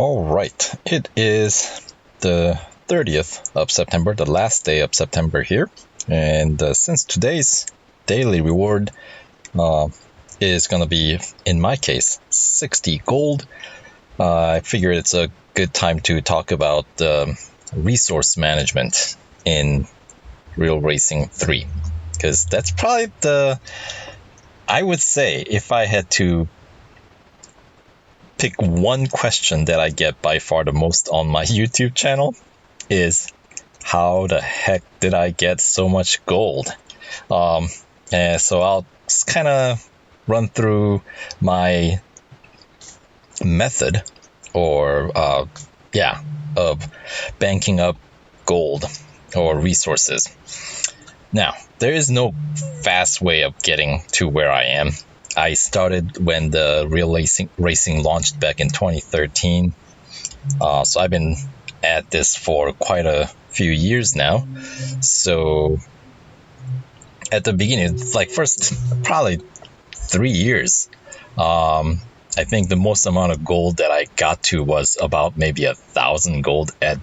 All right, it is the 30th of September, the last day of September here. And since today's daily reward is going to be, in my case, 60 gold, I figured it's a good time to talk about resource management in Real Racing 3. Because that's probably I would say, if I had to pick one question that I get by far the most on my YouTube channel, is how the heck did I get so much gold? And so I'll just kind of run through my method of banking up gold or resources. Now, there is no fast way of getting to where I am. I started when the Real Racing launched back in 2013. So I've been at this for quite a few years now. So at the beginning, like first probably 3 years, I think the most amount of gold that I got to was about maybe 1,000 gold at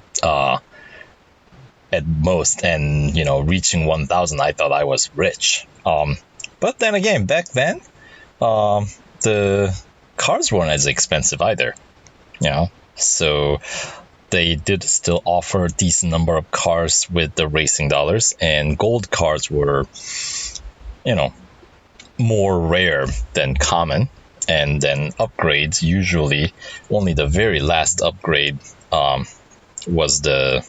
most, and reaching 1,000, I thought I was rich. But then again, back then, the cars weren't as expensive either, so they did still offer a decent number of cars with the racing dollars, and gold cars were, more rare than common. And then upgrades, usually only the very last upgrade was the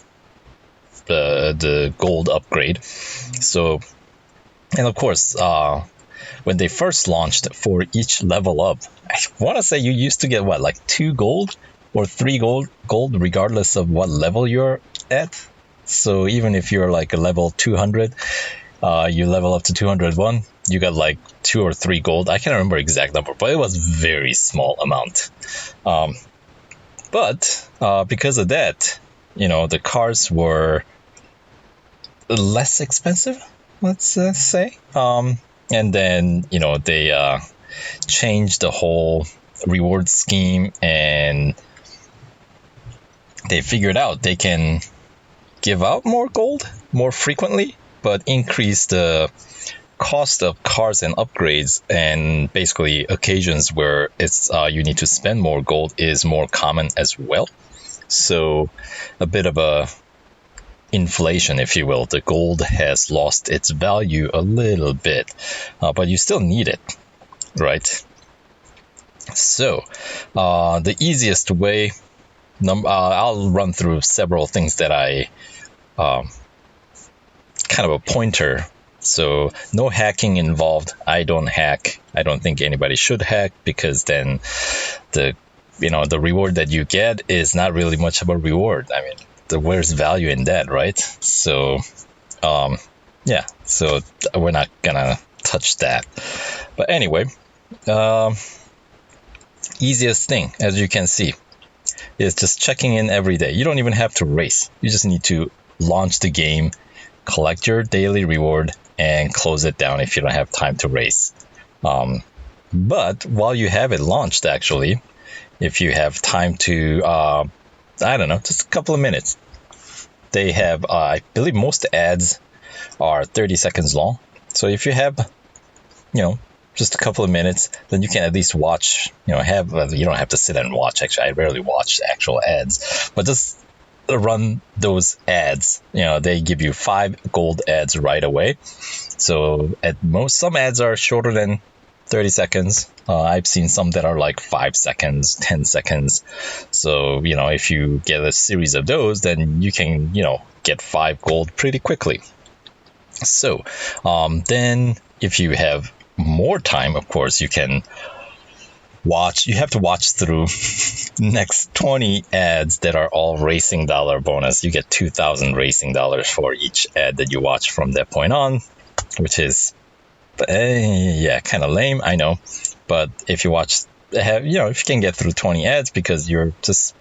gold upgrade. So, and of course, when they first launched, for each level up, I want to say you used to get like 2 gold or 3 gold regardless of what level you're at. So even if you're like a level 200, you level up to 201, you got like 2 or 3 gold. I can't remember exact number, but it was very small amount. But because of that, the cars were less expensive, let's say. And then, they changed the whole reward scheme, and they figured out they can give out more gold more frequently, but increase the cost of cars and upgrades, and basically occasions where it's you need to spend more gold is more common as well. So a bit of a inflation, if you will. The gold has lost its value a little bit, but you still need it, right? So the easiest way, I'll run through several things that I kind of a pointer. So no hacking involved. I don't hack. I don't think anybody should hack, because then the reward that you get is not really much of a reward. I mean, where's value in that, right? So so we're not gonna touch that. But anyway, easiest thing, as you can see, is just checking in every day. You don't even have to race. You just need to launch the game, collect your daily reward, and close it down if you don't have time to race. But while you have it launched, actually, if you have time to, I don't know, just a couple of minutes, they have, I believe most ads are 30 seconds long. So if you have, just a couple of minutes, then you can at least watch, you don't have to sit and watch. Actually, I rarely watch actual ads, but just run those ads. They give you 5 gold ads right away. So at most, some ads are shorter than 30 seconds. I've seen some that are like 5 seconds, 10 seconds. So, if you get a series of those, then you can, get 5 gold pretty quickly. So, then if you have more time, of course, you can you have to watch through next 20 ads that are all racing dollar bonus. You get 2,000 racing dollars for each ad that you watch from that point on, which is, kind of lame, I know. But if you if you can get through 20 ads because you're just,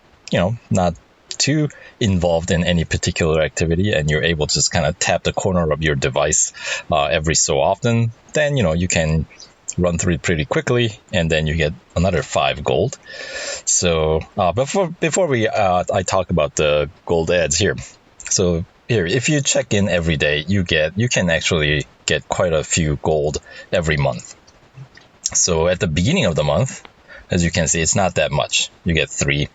not too involved in any particular activity, and you're able to just kind of tap the corner of your device every so often, then, you can run through it pretty quickly, and then you get another 5 gold. So before I talk about the gold ads here. So here, if you check in every day, you can actually get quite a few gold every month. So at the beginning of the month, as you can see, it's not that much. You get 3,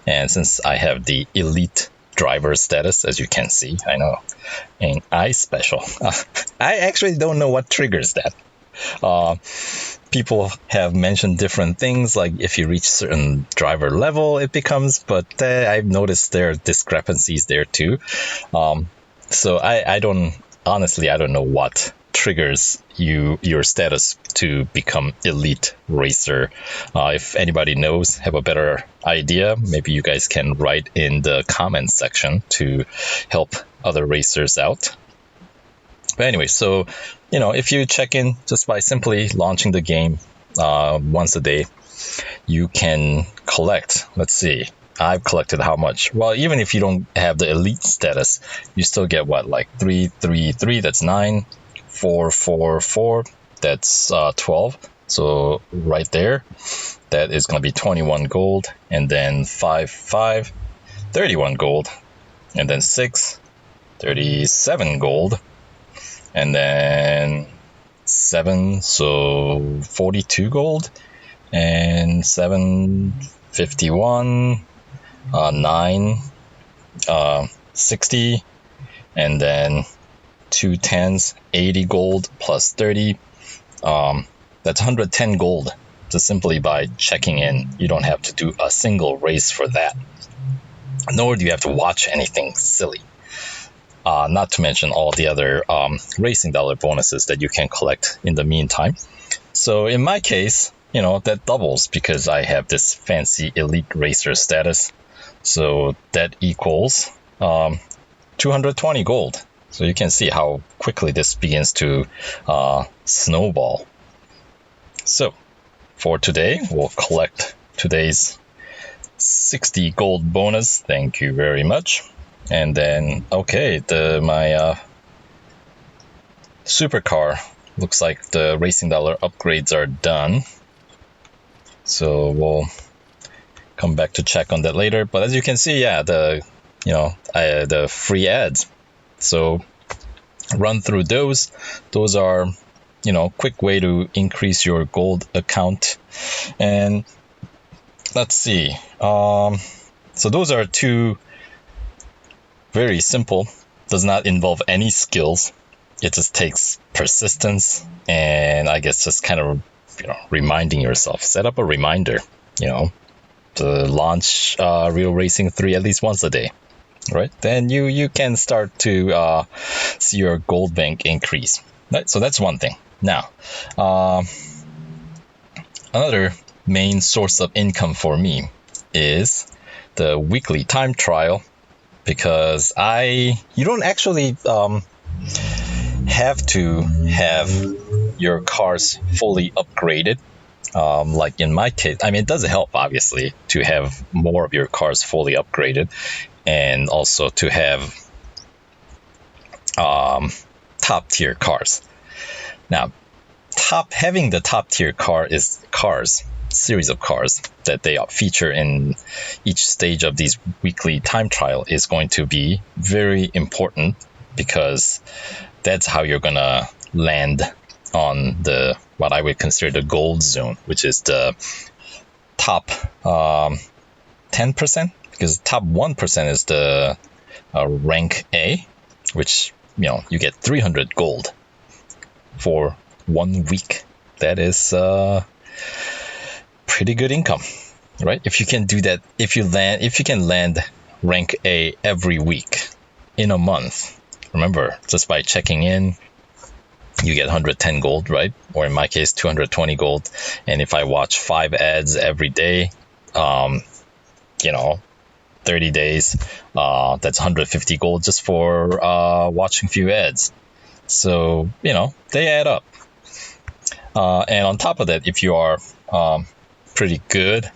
and since I have the elite driver status, as you can see, I know, and I special. I actually don't know what triggers that. People have mentioned different things, like if you reach certain driver level, it becomes, but I've noticed there are discrepancies there too. So I don't know what triggers your status to become elite racer. If anybody knows, have a better idea, maybe you guys can write in the comments section to help other racers out. But anyway, so if you check in just by simply launching the game once a day, you can collect. Let's see, I've collected how much? Well, even if you don't have the elite status, you still get what, like 3, 3, 3, that's 9, 4, 4, 4, that's 12. So right there, that is going to be 21 gold, and then 5, 5, 31 gold, and then 6, 37 gold, and then 7, so 42 gold, and 7, 51, 9, 60, and then 2 10s, 80 gold plus 30. That's 110 gold just simply by checking in. You don't have to do a single race for that, nor do you have to watch anything silly. Not to mention all the other racing dollar bonuses that you can collect in the meantime. So in my case, that doubles because I have this fancy elite racer status. So that equals 220 gold. So you can see how quickly this begins to snowball. So for today, we'll collect today's 60 gold bonus. Thank you very much. And then, okay, my supercar, looks like the racing dollar upgrades are done. So we'll come back to check on that later. But as you can see, yeah, the free ads. So run through those. Those are, quick way to increase your gold account. And let's see. So those are 2 very simple. Does not involve any skills. It just takes persistence and I guess just kind of reminding yourself. Set up a reminder, to launch Real Racing 3 at least once a day, right? Then you can start to see your gold bank increase. Right? So that's one thing. Now, another main source of income for me is the weekly time trial, because you don't actually have to have your cars fully upgraded. Like in my case, it does help, obviously, to have more of your cars fully upgraded, and also to have top tier cars. Now, having the top tier series of cars that they feature in each stage of these weekly time trial is going to be very important, because that's how you're gonna land on what I would consider the gold zone, which is the top 10%, because top 1% is the rank A, which you get 300 gold for 1 week. That is pretty good income, right? If you can do that, if you can land rank A every week in a month, remember, just by checking in, you get 110 gold, right? Or in my case, 220 gold. And if I watch 5 ads every day, 30 days, that's 150 gold just for watching a few ads. So, they add up. And on top of that, if you are pretty good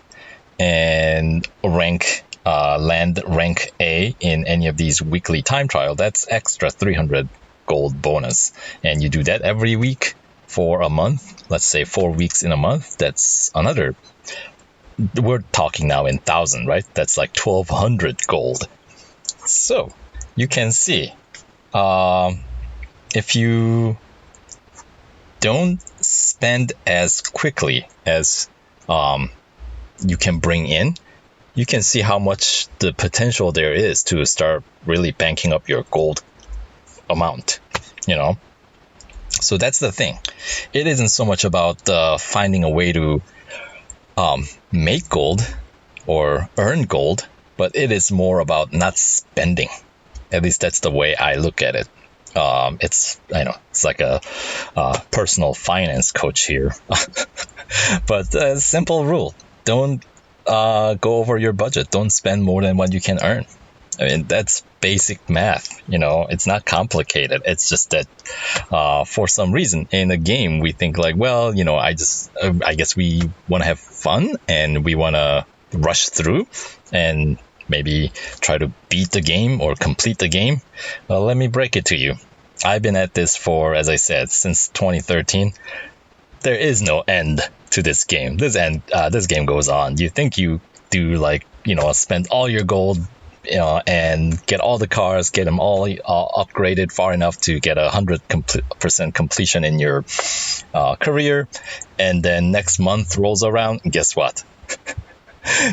and land rank A in any of these weekly time trial, that's extra 300 gold bonus. And you do that every week for a month, let's say 4 weeks in a month, that's another, we're talking now in 1,000, right? That's like 1,200 gold. So you can see, if you don't spend as quickly as you can bring in, you can see how much the potential there is to start really banking up your gold amount, you know? So that's the thing. It isn't so much about finding a way to make gold or earn gold, but it is more about not spending. At least that's the way I look at it. It's like a personal finance coach here, but a simple rule: don't go over your budget. Don't spend more than what you can earn. I mean, that's basic math. It's not complicated. It's just that for some reason in a game we think like, well, I guess we want to have fun and we want to rush through and maybe try to beat the game or complete the game. Well, let me break it to you. I've been at this for, as I said, since 2013. There is no end to this game. This game goes on. You think you do spend all your gold, and get all the cars, get them all upgraded far enough to get 100% completion in your career, and then next month rolls around, and guess what?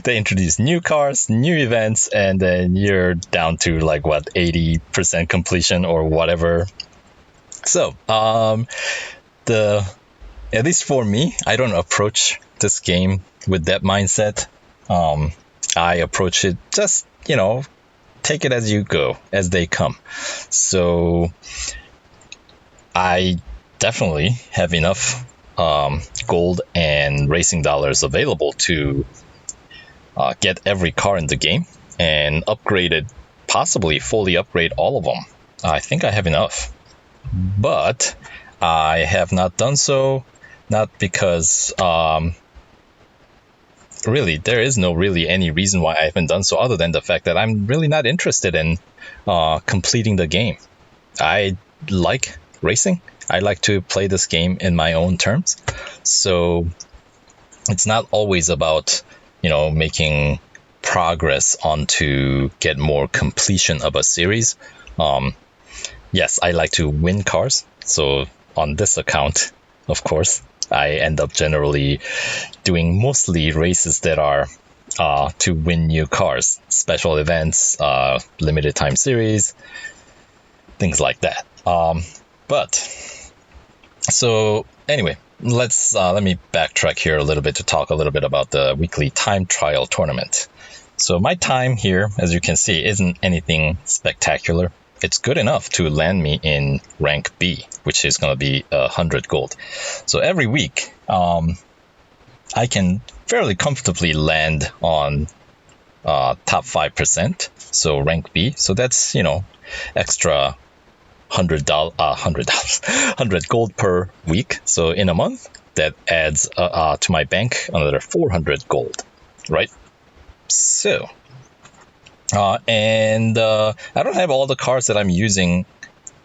They introduce new cars, new events, and then you're down to 80% completion or whatever. So, at least for me, I don't approach this game with that mindset. I approach it just, take it as you go, as they come. So I definitely have enough gold and racing dollars available to get every car in the game and upgrade it, possibly fully upgrade all of them. I think I have enough. But I have not done so, not because really there is no really any reason why I haven't done so other than the fact that I'm really not interested in completing the game. I like racing. I like to play this game in my own terms. So it's not always about making progress on to get more completion of a series. Yes, I like to win cars. So on this account, of course, I end up generally doing mostly races that are to win new cars, special events, limited time series, things like that. So anyway, let me backtrack here a little bit to talk a little bit about the weekly time trial tournament. So my time here, as you can see, isn't anything spectacular. It's good enough to land me in rank B, which is going to be 100 gold. So every week, I can fairly comfortably land on top 5%, so rank B. So that's, extra $100 gold per week. So in a month, that adds to my bank another 400 gold, right? So, and I don't have all the cars that I'm using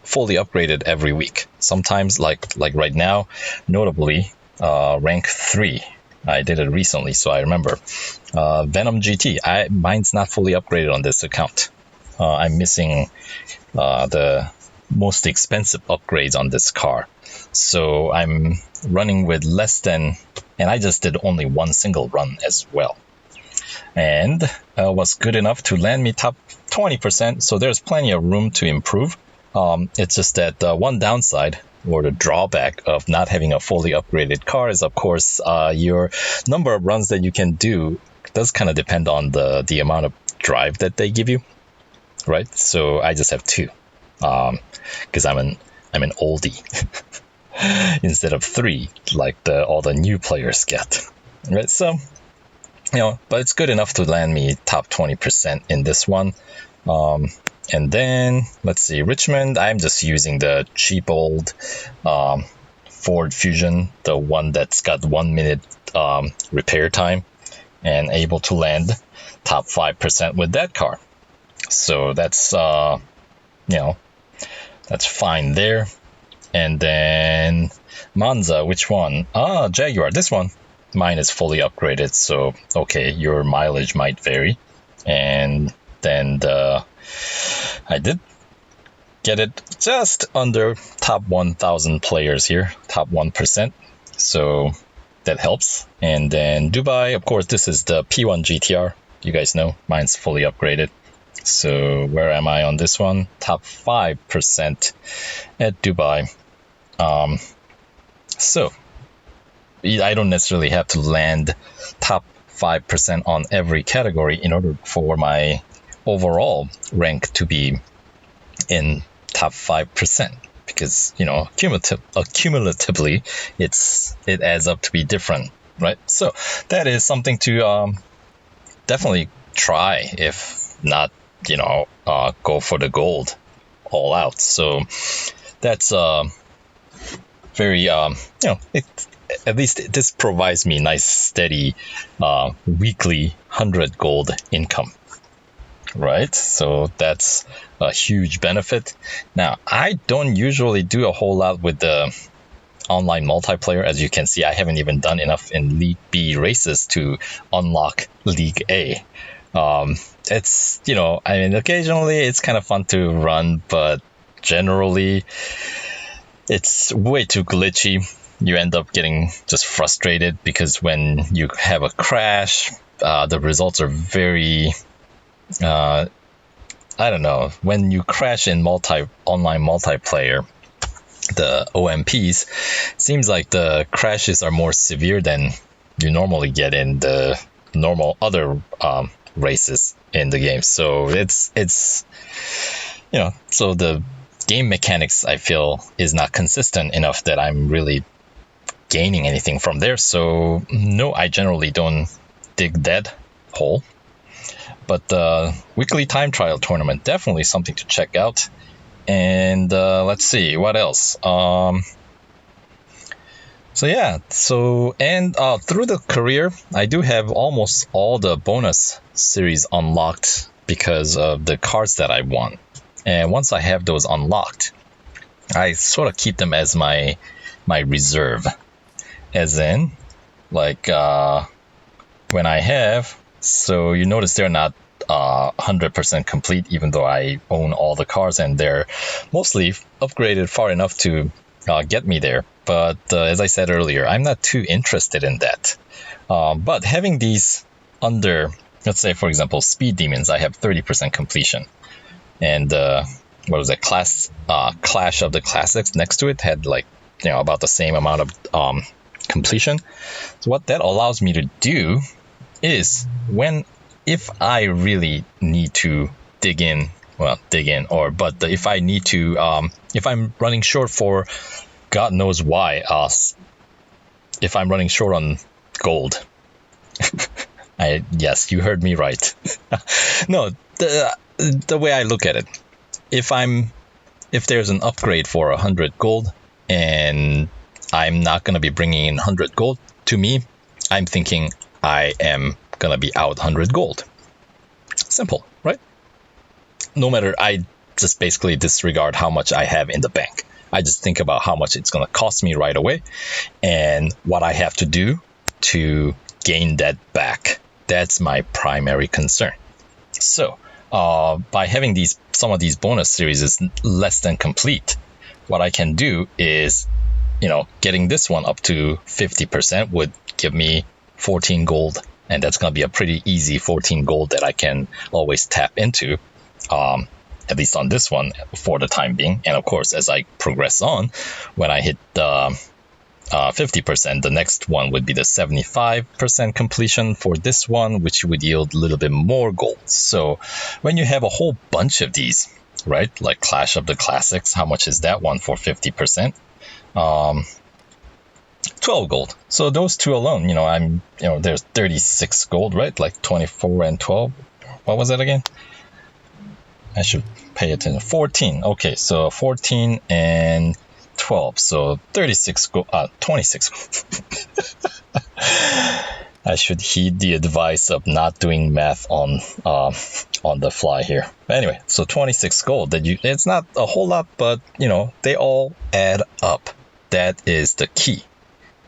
fully upgraded every week. Sometimes, like right now, notably, rank 3. I did it recently, so I remember. Venom GT, mine's not fully upgraded on this account. I'm missing the most expensive upgrades on this car. So I'm running with less than, and I just did only one single run as well. And was good enough to land me top 20%, so there's plenty of room to improve. It's just that one downside or the drawback of not having a fully upgraded car is, of course, your number of runs that you can do does kind of depend on the amount of drive that they give you, right? So I just have 2, because I'm an oldie instead of 3 like all the new players get, right? So but it's good enough to land me top 20% in this one. And then, let's see, Richmond, I'm just using the cheap old Ford Fusion, the one that's got 1 minute repair time, and able to land top 5% with that car. So that's, that's fine there. And then Monza, which one? Jaguar, this one. Mine is fully upgraded, so okay, your mileage might vary. And then I did get it just under top 1,000 players here, top 1%. So that helps. And then Dubai, of course, this is the P1 GTR. You guys know, mine's fully upgraded. So where am I on this one? Top 5% at Dubai. So I don't necessarily have to land top 5% on every category in order for my overall rank to be in top 5%, because cumulatively it adds up to be different, right? So that is something to definitely try, if not go for the gold all out. So that's very at least this provides me nice steady weekly 100 gold income, right? So that's a huge benefit. Now, I don't usually do a whole lot with the online multiplayer. As you can see, I haven't even done enough in League B races to unlock League A. It's, occasionally it's kind of fun to run, but generally it's way too glitchy. You end up getting just frustrated because when you have a crash, the results are very, I don't know, when you crash in online multiplayer, the OMPs, seems like the crashes are more severe than you normally get in the normal other races in the game. So it's so the game mechanics, I feel, is not consistent enough that I'm really gaining anything from there. So no, I generally don't dig that hole. But the weekly time trial tournament, definitely something to check out. And let's see what else. Through the career, I do have almost all the bonus series unlocked because of the cards that I won. And once I have those unlocked, I sort of keep them as my reserve. As in, like when I have, so you notice they're not 100% complete, even though I own all the cars and they're mostly upgraded far enough to get me there. But as I said earlier, I'm not too interested in that. But having these under, let's say, for example, Speed Demons, I have 30% completion. And what was that, Clash of the Classics next to it had about the same amount of completion. So what that allows me to do is if I really need to dig in, if I need to, if I'm running short for God knows why, if I'm running short on gold, yes, you heard me right. No, the way I look at it, if there's an upgrade for 100 gold and I'm not going to be bringing in 100 gold, to me, I'm thinking I am going to be out 100 gold. Simple, right? No matter, I just basically disregard how much I have in the bank. I just think about how much it's going to cost me right away and what I have to do to gain that back. That's my primary concern. So by having some of these bonus series is less than complete, what I can do is, getting this one up to 50% would give me 14 gold, and that's going to be a pretty easy 14 gold that I can always tap into, at least on this one for the time being. And of course, as I progress on, when I hit 50%, the next one would be the 75% completion for this one, which would yield a little bit more gold. So when you have a whole bunch of these, right, like Clash of the Classics, how much is that one for 50%? 12 gold. So those two alone, there's 36 gold, right? Like 24 and 12. What was that again? I should pay attention. 14. Okay, so 14 and 12. So 36 gold, 26. I should heed the advice of not doing math on the fly here. But anyway, so 26 gold. It's not a whole lot, but they all add up. That is the key.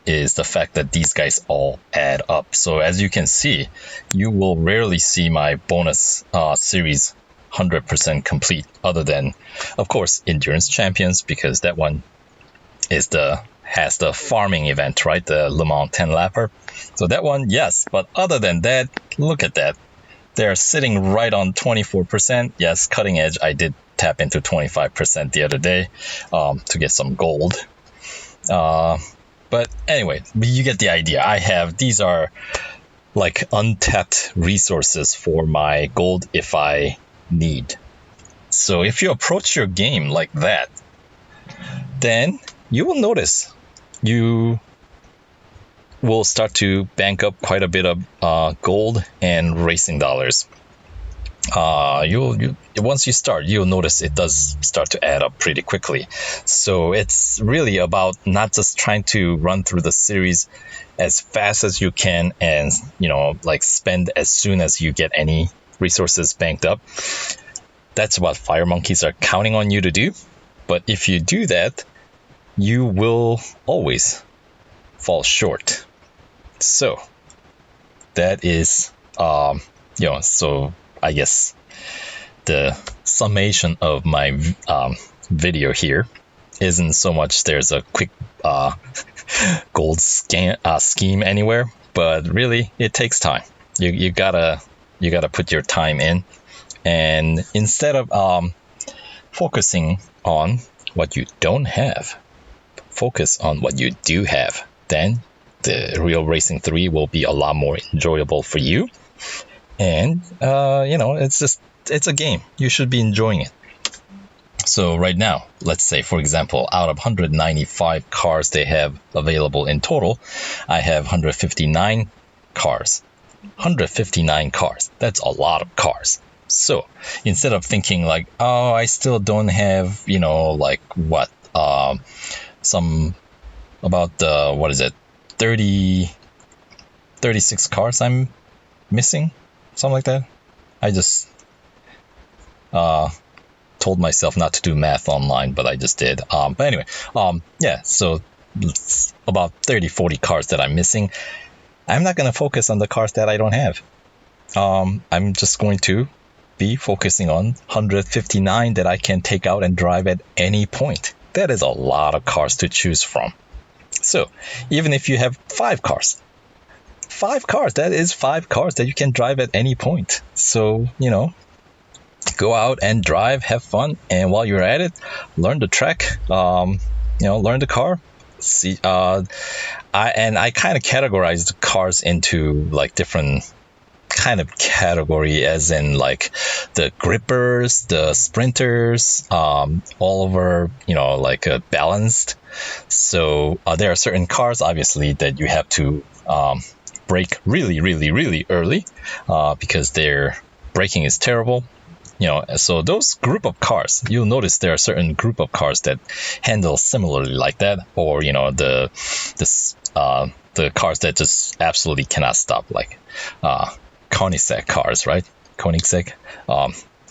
Is the fact that these guys all add up. So as you can see, you will rarely see my bonus series 100% complete, other than, of course, Endurance Champions, because that one has the farming event, right? The Le Mans 10 lapper. So that one, yes. But other than that, look at that. They're sitting right on 24%. Yes, cutting edge. I did tap into 25% the other day to get some gold. But anyway, you get the idea. These are like untapped resources for my gold if I need. So if you approach your game like that, then you will notice you will start to bank up quite a bit of gold and racing dollars. Once you start, you'll notice it does start to add up pretty quickly. So it's really about not just trying to run through the series as fast as you can and like spend as soon as you get any resources banked up. That's what Fire Monkeys are counting on you to do. But if you do that, you will always fall short. So that is so I guess the summation of my video here isn't so much there's a quick gold scheme anywhere, but really it takes time. You gotta put your time in, and instead of focusing on what you don't have, focus on what you do have. Then the Real Racing 3 will be a lot more enjoyable for you. And, it's a game. You should be enjoying it. So right now, let's say, for example, out of 195 cars they have available in total, I have 159 cars. 159 cars. That's a lot of cars. So instead of thinking like, oh, I still don't have, some about 36 cars I'm missing, something like that. I just told myself not to do math online, but I just did. But anyway, so it's about 30-40 cars that I'm missing. I'm not going to focus on the cars that I don't have. I'm just going to be focusing on 159 that I can take out and drive at any point. That is a lot of cars to choose from. So even if you have 5 cars, that is 5 cars that you can drive at any point. So, go out and drive, have fun, and while you're at it, learn the track, learn the car. See, I kind of categorize the cars into like different kind of category, as in like the grippers, the sprinters, all over, balanced. So there are certain cars, obviously, that you have to brake really, really, really early because their braking is terrible. So those group of cars, you'll notice there are certain group of cars that handle similarly like that, or the cars that just absolutely cannot stop, like Koenigsegg cars, right? Koenigsegg,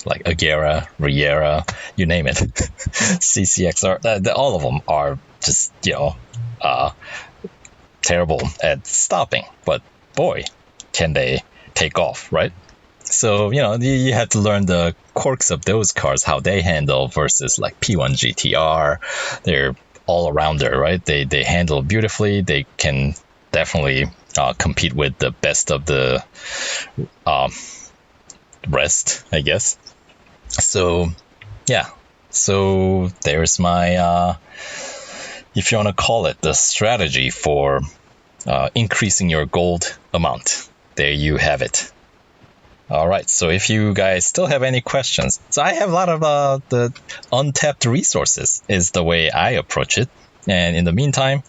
like Agera, Riera, you name it, CCXR, all of them are just terrible at stopping, but boy, can they take off, right? So, you have to learn the quirks of those cars, how they handle versus like P1 GTR. They're all arounder, right? They handle beautifully. They can definitely compete with the best of the rest, I guess. So, yeah. So there's my, if you want to call it, the strategy for increasing your gold amount. There you have it. All right, so if you guys still have any questions, so I have a lot of the untapped resources is the way I approach it. And in the meantime,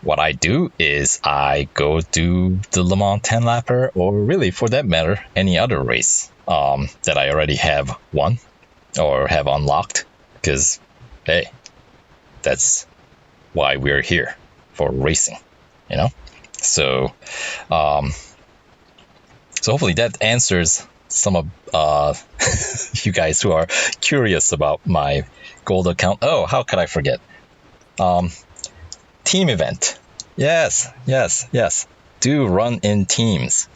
what I do is I go do the Le Mans 10 lapper, or really for that matter, any other race that I already have won or have unlocked, because, hey, that's why we're here, for racing, So, so hopefully that answers some of you guys who are curious about my gold account. Oh, how could I forget? Team event. Yes. Do run in teams.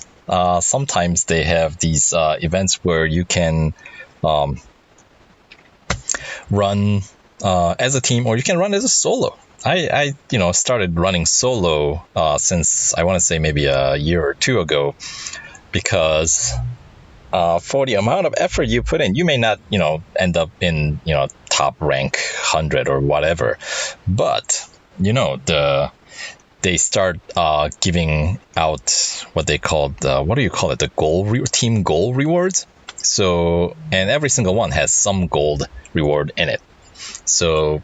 Sometimes they have these events where you can run as a team, or you can run as a solo. I started running solo since I want to say maybe a year or two ago, because for the amount of effort you put in, you may not end up in top rank 100 or whatever, but they start giving out what they call what do you call it, the team goal rewards. So, and every single one has some gold reward in it. So,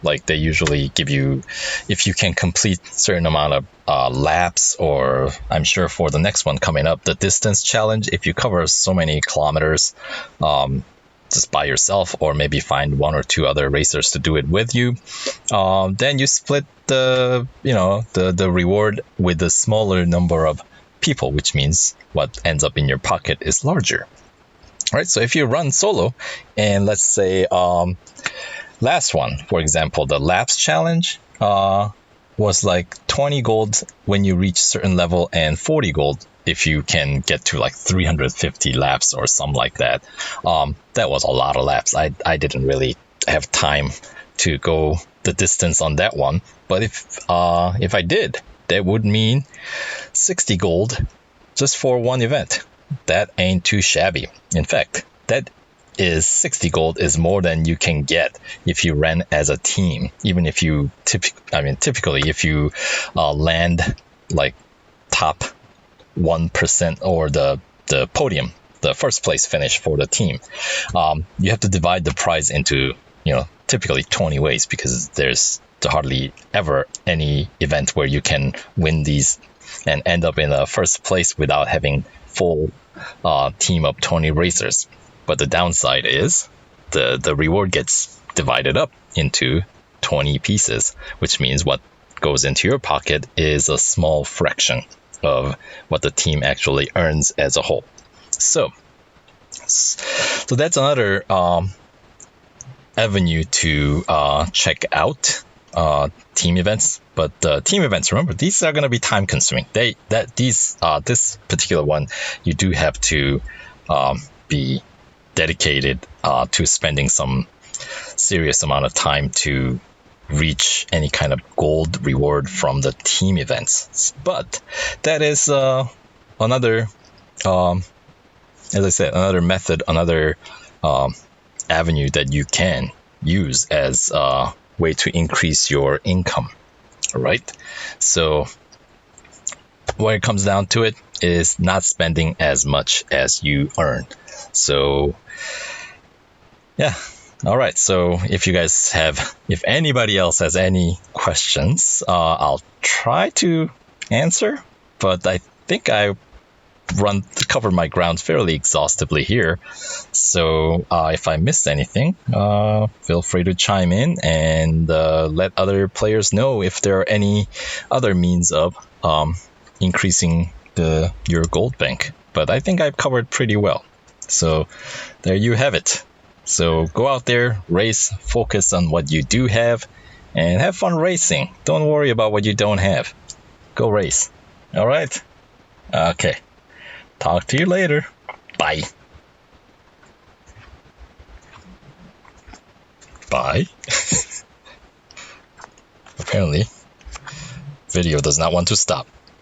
like they usually give you, if you can complete certain amount of laps, or I'm sure for the next one coming up, the distance challenge, if you cover so many kilometers just by yourself, or maybe find one or two other racers to do it with you, then you split the reward with a smaller number of people, which means what ends up in your pocket is larger. Right? So if you run solo, and let's say last one, for example, the laps challenge was like 20 gold when you reach certain level, and 40 gold if you can get to like 350 laps or something like that. That was a lot of laps. I didn't really have time to go the distance on that one, but if I did, that would mean 60 gold just for one event. That ain't too shabby. In fact, that is 60 gold is more than you can get if you ran as a team. Even if you typically if you land like top 1% or the podium, the first place finish for the team, you have to divide the prize into typically 20 ways, because there's hardly ever any event where you can win these and end up in a first place without having full team of 20 racers. But the downside is the reward gets divided up into 20 pieces, which means what goes into your pocket is a small fraction of what the team actually earns as a whole. So that's another avenue to check out team events. But team events, remember, these are going to be time consuming. This particular one, you do have to be dedicated to spending some serious amount of time to reach any kind of gold reward from the team events. But that is another, as I said, another method, another avenue that you can use as a way to increase your income. All right. So when it comes down to it, is not spending as much as you earn. So yeah. All right. So if anybody else has any questions, I'll try to answer, but I think I covered my ground fairly exhaustively here. So if I missed anything, feel free to chime in and let other players know if there are any other means of increasing your gold bank. But I think I've covered pretty well. So there you have it. So go out there, race, focus on what you do have, and have fun racing. Don't worry about what you don't have. Go race. All right? Okay. Talk to you later. Bye. Bye. Apparently, video does not want to stop.